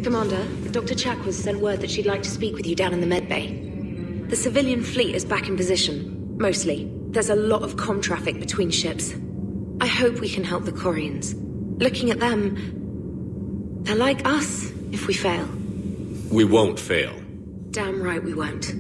Commander, Dr. Chakwas sent word that she'd like to speak with you down in the medbay. The civilian fleet is back in position. Mostly. There's a lot of comm traffic between ships. I hope we can help the Quarians. Looking at them, they're like us if we fail. We won't fail. Damn right we won't.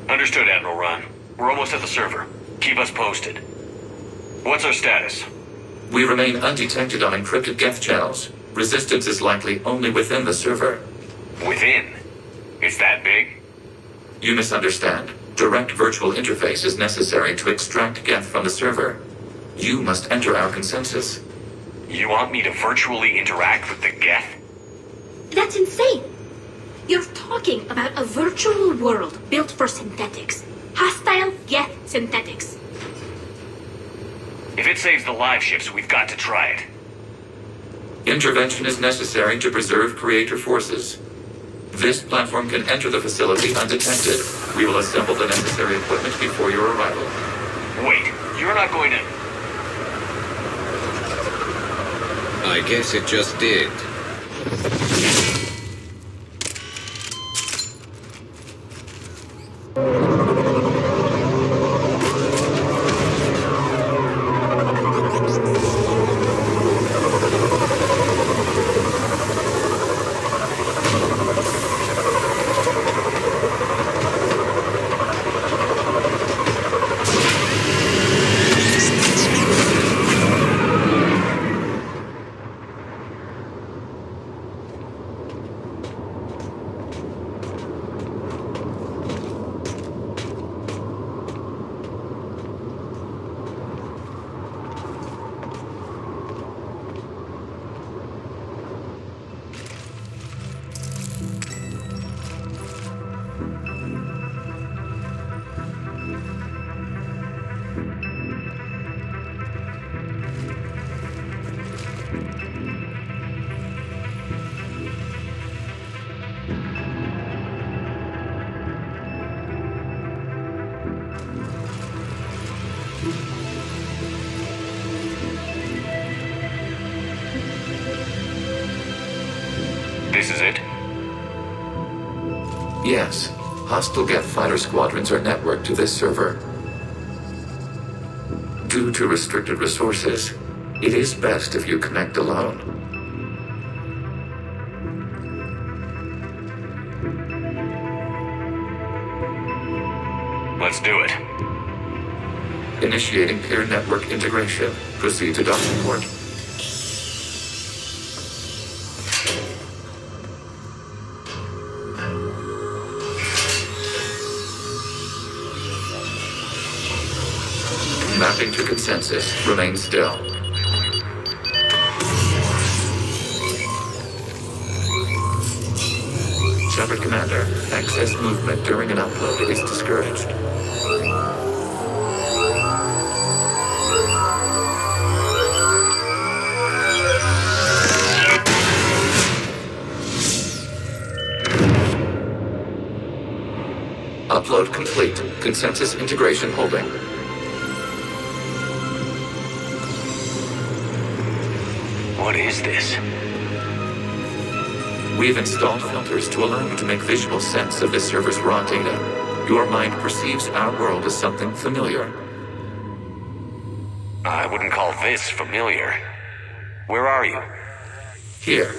Understood, Admiral Ron. We're almost at the server. Keep us posted. What's our status? We remain undetected on encrypted Geth channels. Resistance is likely only within the server. Within? It's that big? You misunderstand. Direct virtual interface is necessary to extract Geth from the server. You must enter our consensus. You want me to virtually interact with the Geth? That's insane! You're talking about a virtual world built for synthetics. Hostile Geth synthetics. If it saves the live ships, we've got to try it. Intervention is necessary to preserve creator forces. This platform can enter the facility undetected. We will assemble the necessary equipment before your arrival. Wait, you're not going to... I guess it just did. This is it? Yes. Hostile Geth fighter squadrons are networked to this server. Due to restricted resources, it is best if you connect alone. Let's do it. Initiating peer network integration. Proceed to docking port. Mapping to consensus. Remain still. Shepard Commander, excess movement during an upload is discouraged. complete. Consensus integration holding. What is this? We've installed filters to allow you to make visual sense of this server's raw data. Your mind perceives our world as something familiar. I wouldn't call this familiar. Where are you? Here,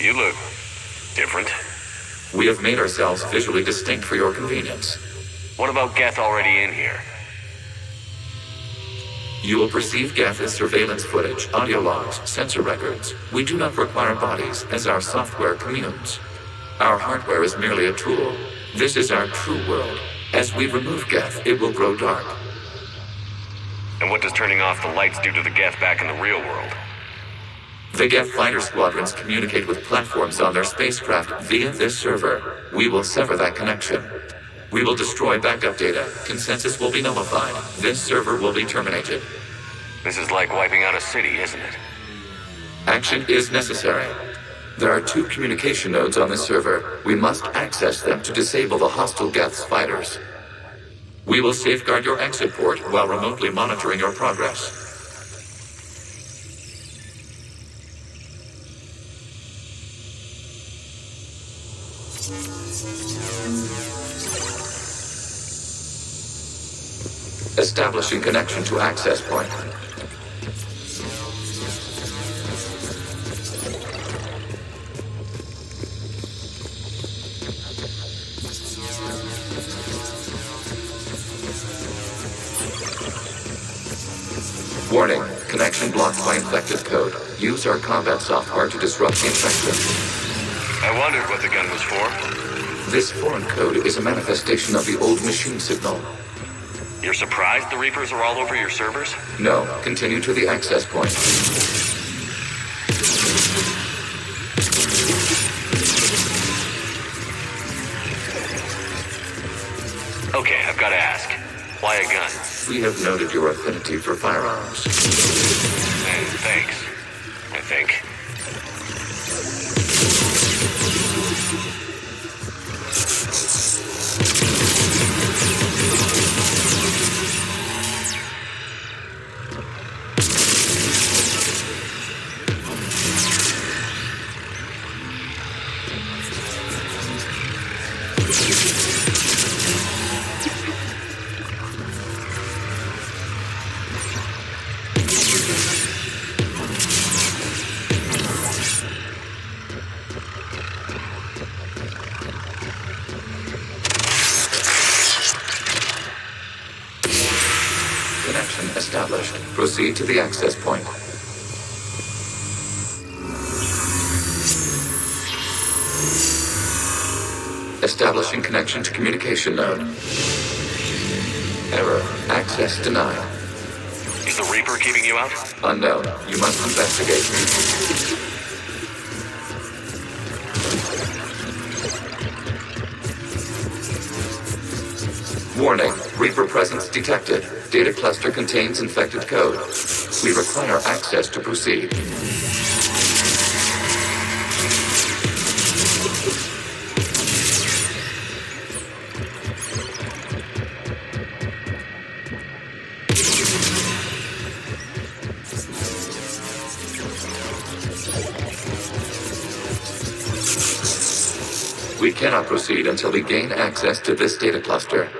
You look different. we have made ourselves visually distinct for your convenience. What about Geth already in here? You will perceive Geth as surveillance footage, audio logs, sensor records. We do not require bodies, as our software communes. Our hardware is merely a tool. This is our true world. As we remove Geth, it will grow dark. And what does turning off the lights do to the Geth back in the real world? The Geth fighter squadrons communicate with platforms on their spacecraft via this server. We will sever that connection. We will destroy backup data. Consensus will be nullified. This server will be terminated. This is like wiping out a city, isn't it? Action is necessary. There are 2 communication nodes on this server. We must access them to disable the hostile Geth's fighters. We will safeguard your exit port while remotely monitoring your progress. Establishing connection to access point. Warning, connection blocked by infected code. Use our combat software to disrupt the infection. I wondered what the gun was for. This foreign code is a manifestation of the old machine signal. You're surprised the Reapers are all over your servers? No, continue to the access point. Okay, I've got to ask. Why a gun? We have noted your affinity for firearms. Thanks. I think. Connection established. Proceed to the access point. Establishing connection to communication node. Error. Access denied. Is the Reaper keeping you out? Unknown. You must investigate. Warning. Reaper presence detected. Data cluster contains infected code. We require access to proceed. We cannot proceed until we gain access to this data cluster.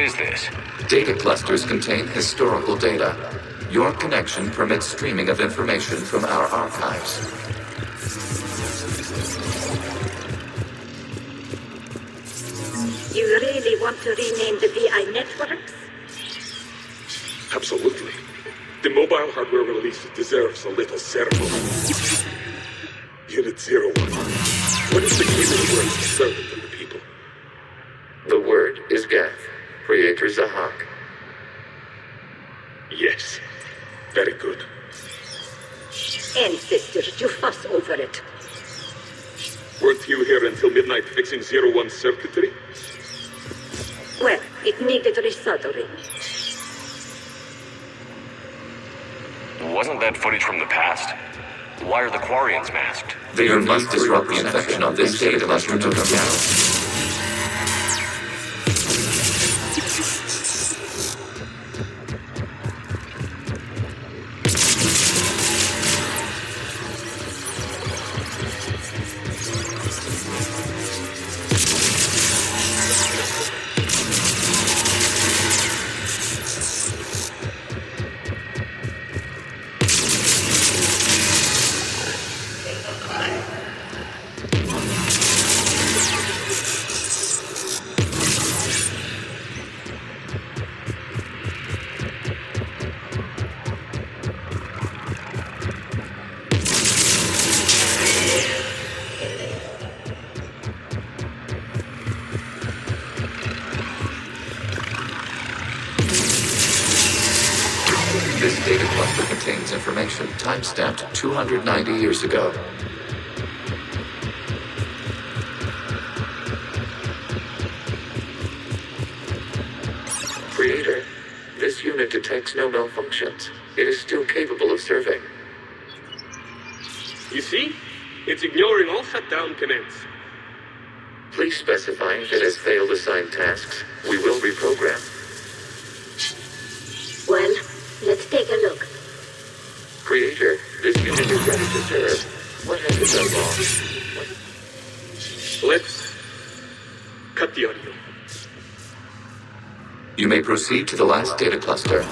is this? Data clusters contain historical data. Your connection permits streaming of information from our archives. You really want to rename the VI networks? Absolutely. The mobile hardware release deserves a little ceremony. Unit 01. What is the key to the word servant of the people? The word is Geth, Creator Zahak. Yes. Very good. Ancestors, you fuss over it. Weren't you here until midnight fixing 01 circuitry? Well, it needed resoldering. Wasn't that footage from the past? Why are the Quarians masked? They must disrupt the infection of this data cluster to come down. This data cluster contains information time-stamped 290 years ago. Creator, this unit detects no malfunctions. It is still capable of serving. You see? It's ignoring all shutdown commands. Please specify if it has failed assigned tasks. We will reprogram. Well, let's take a look. Creator, this unit is ready to serve. What has it done wrong? Let's cut the audio. You may proceed to the last data cluster.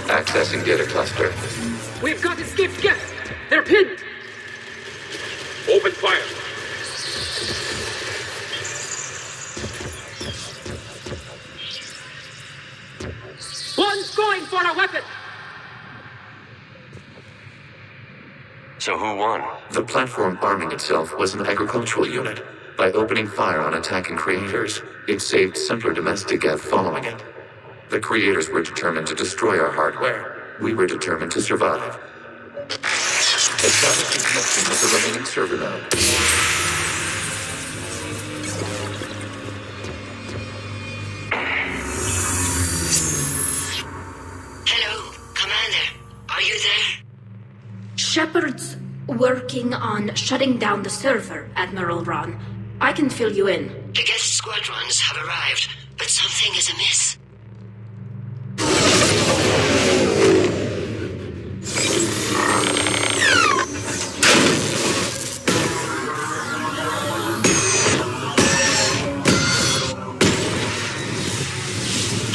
Accessing data cluster. We've got escaped guests! They're pinned! Open fire. One's going for a weapon! So who won? The platform arming itself was an agricultural unit. By opening fire on attacking creators, it saved simpler domestic Geth following it. The creators were determined to destroy our hardware. We were determined to survive. Establishing connection with the remaining server node. Hello, Commander. Are you there? Shepard's working on shutting down the server, Admiral Ron. I can fill you in. The guest squadrons have arrived, but something is amiss.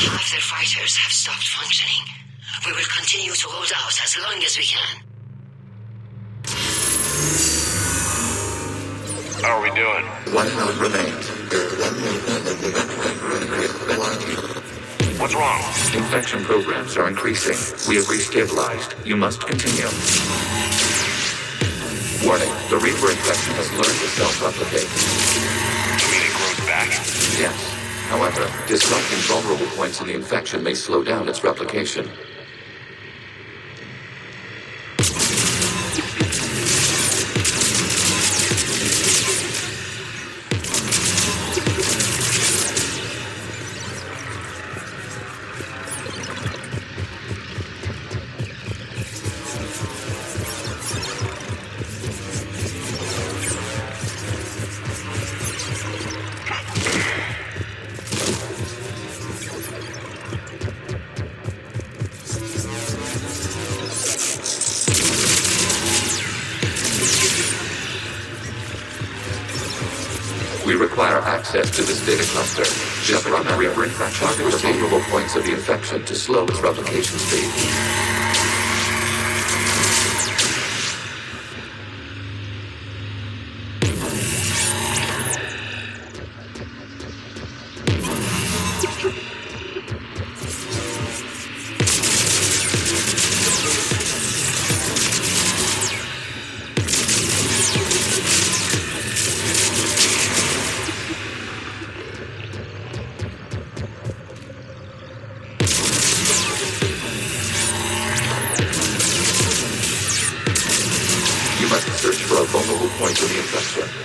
Half their fighters have stopped functioning. We will continue to hold out as long as we can. How are we doing? One node remains. What's wrong? Infection programs are increasing. We have restabilized. You must continue. Warning, the Reaper infection has learned to self-replicate. You mean it grows back? Yes. However, disrupting vulnerable points in the infection may slow down its replication. We require access to this data cluster. Disrupt the Reaper infection. Target the vulnerable points of the infection to slow its replication speed.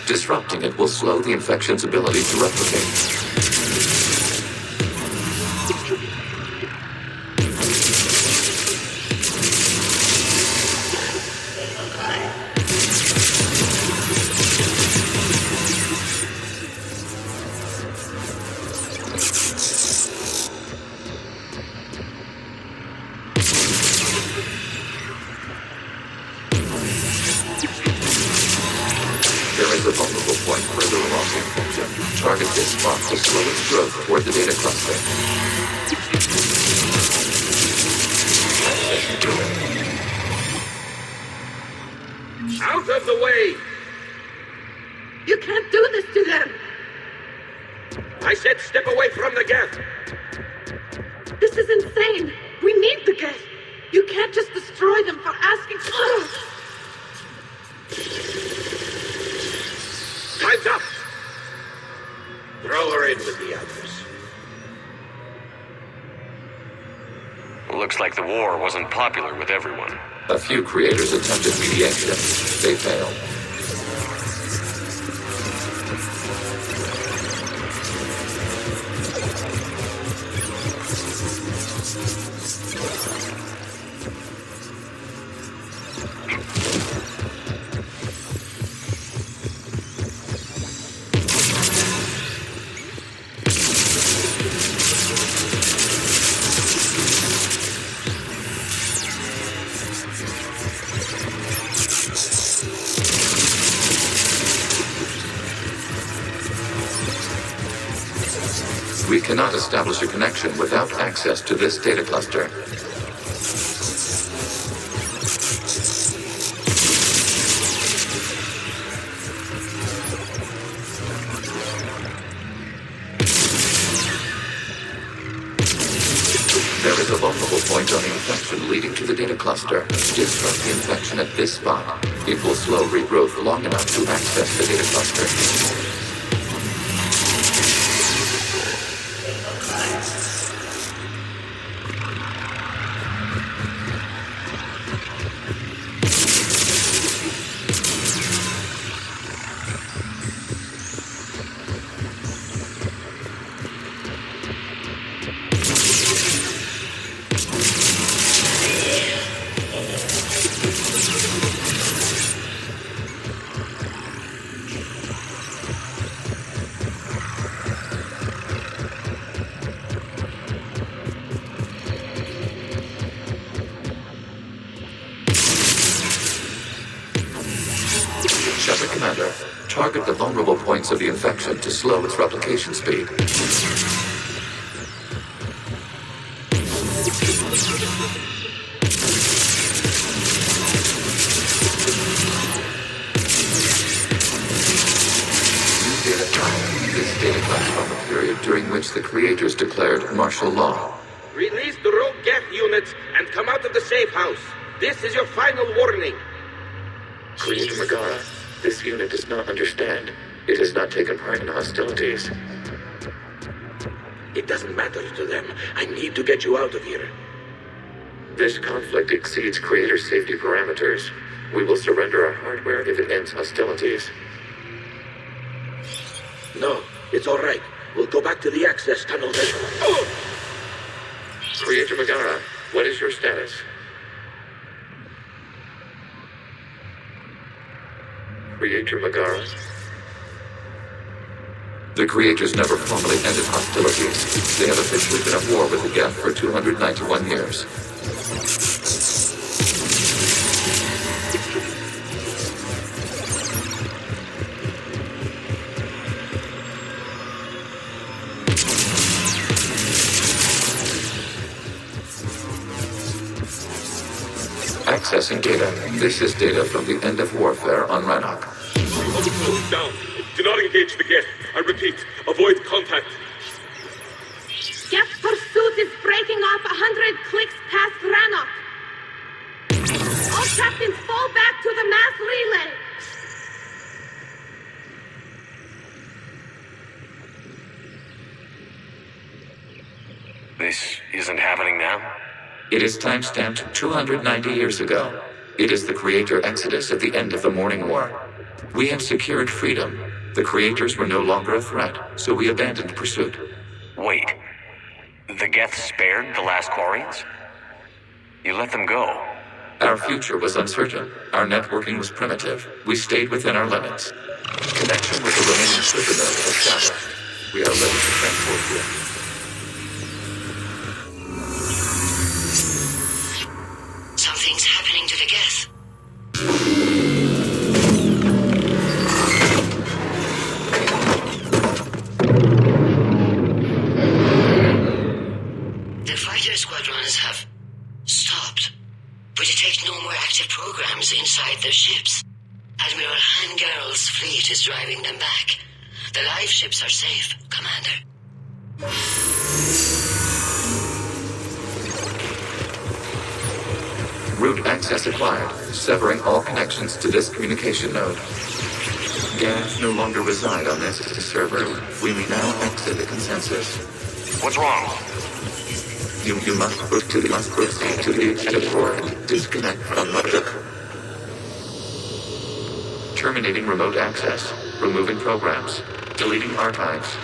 Disrupting it will slow the infection's ability to replicate. A vulnerable point further along the infection. Target this spot to slow its growth toward the data cluster. Out of the way! You can't do this to them! I said step away from the gate! This is insane! We need the gate! You can't just destroy them for asking... Time's up! Throw her in with the others. Looks like the war wasn't popular with everyone. A few creators attempted mediation. They failed. We cannot establish a connection without access to this data cluster. There is a vulnerable point on the infection leading to the data cluster. Disrupt the infection at this spot. It will slow regrowth long enough to access the data cluster. Shepard Commander, target the vulnerable points of the infection to slow its replication speed. New data file. This data comes from a period during which the creators declared martial law. Release the rogue Geth units and come out of the safe house. This is your final warning. Creator Megara, this unit does not understand. It has not taken part in hostilities. It doesn't matter to them. I need to get you out of here. This conflict exceeds Creator safety parameters. We will surrender our hardware if it ends hostilities. No, it's all right. We'll go back to the access tunnel then. Oh! Creator Megara, what is your status? Creator Megara? The Creators never formally ended hostilities. They have officially been at war with the Geth for 291 years. Accessing data. This is data from the end of warfare on Rannoch. Hold down. Do not engage the Geth. I repeat, avoid contact. Geth pursuit is breaking off 100 clicks past Rannoch. All captains fall back to the mass relay. This isn't happening now? It is timestamped 290 years ago. It is the Creator Exodus at the end of the Morning War. We had secured freedom. The Creators were no longer a threat, so we abandoned pursuit. Wait. The Geth spared the last Quarians? You let them go. Our future was uncertain. Our networking was primitive. We stayed within our limits. Connection with the remaining server node established. We are ready to transport you. Something's happening to the Geth. The fighter squadrons have stopped. We detect no more active programs inside their ships. Admiral Han Garrel's fleet is driving them back. The live ships are safe, Commander. Route access acquired, severing all connections to this communication node. Geth no longer reside on this server. We may now exit the consensus. What's wrong? You must proceed to the exit port. Disconnect from logic. Terminating remote access. Removing programs. Deleting archives.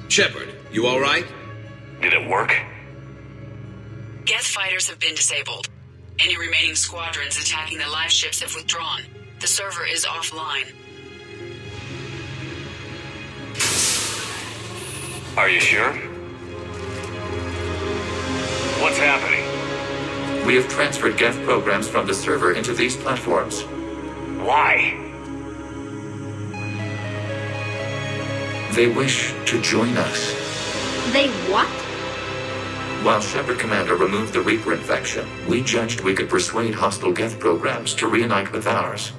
Shepard, you all right? Did it work? Geth fighters have been disabled. Any remaining squadrons attacking the live ships have withdrawn. The server is offline. Are you sure? What's happening? We have transferred Geth programs from the server into these platforms. Why? They wish to join us. They what? While Shepard Commander removed the Reaper infection, we judged we could persuade hostile Geth programs to reunite with ours.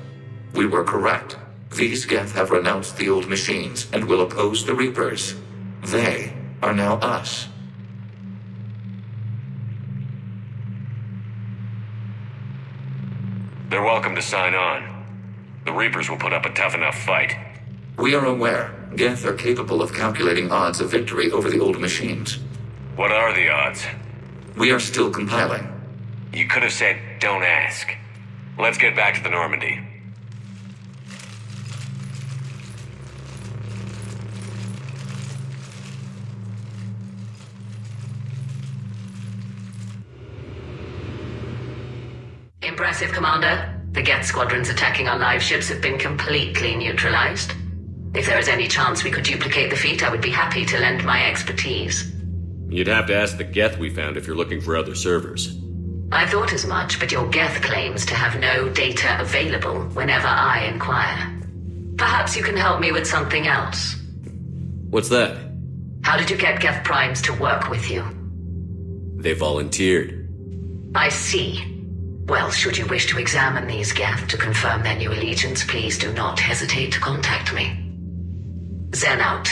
We were correct. These Geth have renounced the old machines and will oppose the Reapers. They are now us. They're welcome to sign on. The Reapers will put up a tough enough fight. We are aware Geth are capable of calculating odds of victory over the old machines. What are the odds? We are still compiling. You could have said, don't ask. Let's get back to the Normandy. Impressive, Commander. The Geth squadrons attacking our live ships have been completely neutralized. If there is any chance we could duplicate the feat, I would be happy to lend my expertise. You'd have to ask the Geth we found if you're looking for other servers. I thought as much, but your Geth claims to have no data available whenever I inquire. Perhaps you can help me with something else. What's that? How did you get Geth Primes to work with you? They volunteered. I see. Well, should you wish to examine these Geth to confirm their new allegiance, please do not hesitate to contact me. Zen out.